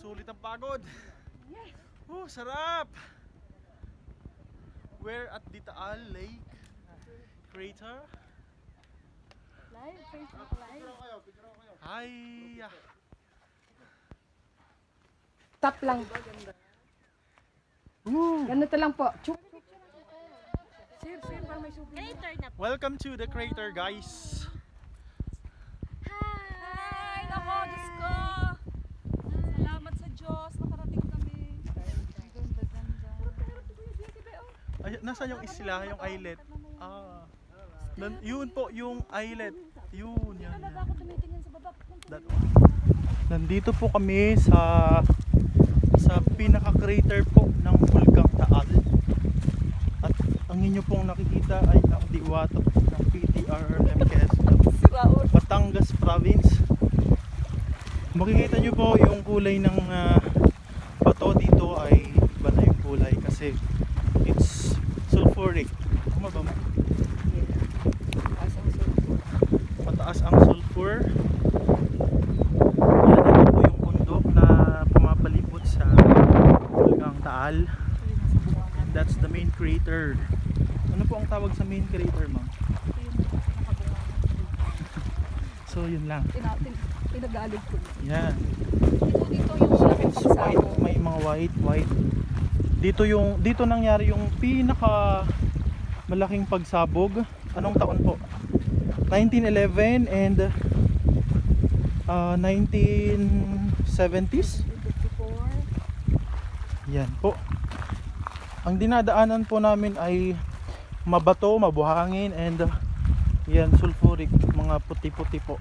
Sulit ang pagod. Sarap. We're at the Taal Lake crater. Live, Facebook live. Hi. Stop lang. Ganito lang po. Sir, para may souvenir. Welcome to the crater, guys. Hi! Nako, Diyos ko! Salamat sa Diyos, nakarating kami. Ay, nasaan yung isla, yung islet? Yun po, yung islet. Yun, yan. Talaga ako tumitingin sa baba. That one. Nandito po kami sa pinaka-crater po ng Volcano Taal. At ang inyo pong nakikita ay ang diwata ng PTRMKS ng Batangas Province. Makikita nyo po yung kulay ng bato dito ay iba na yung kulay kasi it's sulfuric. Tama ba mo? Mataas ang sulfur. Yan, ito po yung bundok na pumapalibot sa Volcano Taal. And that's the main crater. Ano po ang tawag sa main crater, ma'am? So yun lang. Pinag-aalog ko. Yan. Dito yung malaking It's white, pagsabog. may mga white. Dito nangyari yung pinaka malaking pagsabog. Anong taon po? 1911 and 1970s. Yan po. Ang dinadaanan po namin ay mabato, mabuhangin and yan sulfuric, mga puti-puti po.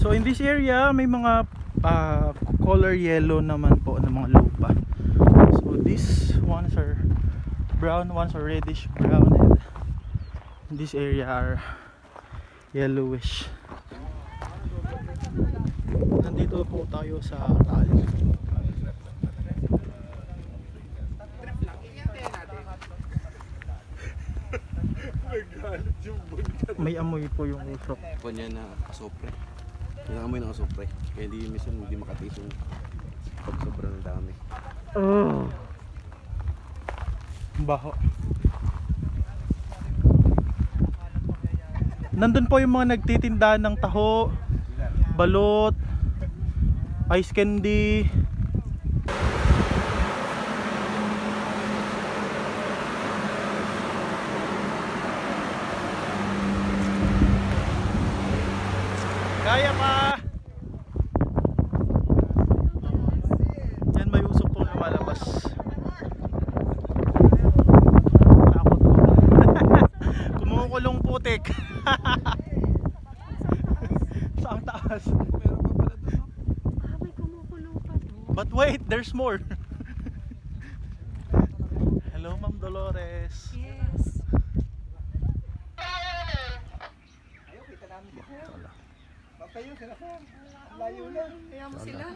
So in this area may mga color yellow naman po ng mga lupa. So these ones are brown, ones are reddish brown, and in this area are yellowish. Nandito po tayo sa Taal. May amoy po yung usok. Kanya na asopre. Yung amoy ng asopre. Kaya minsan hindi makatiis yung pag sobrang dami. Baho. Nandun po yung mga nagtitinda ng taho, balot, ice candy. Kaya pa! Yan, may usok pong lumalabas. Takot ko. Kumukulong putik. Sa ang taas. May kumukulong pa doon. But wait, there's more. Hello, Ma'am Dolores. Yes. Layo na. Kaya mo sila.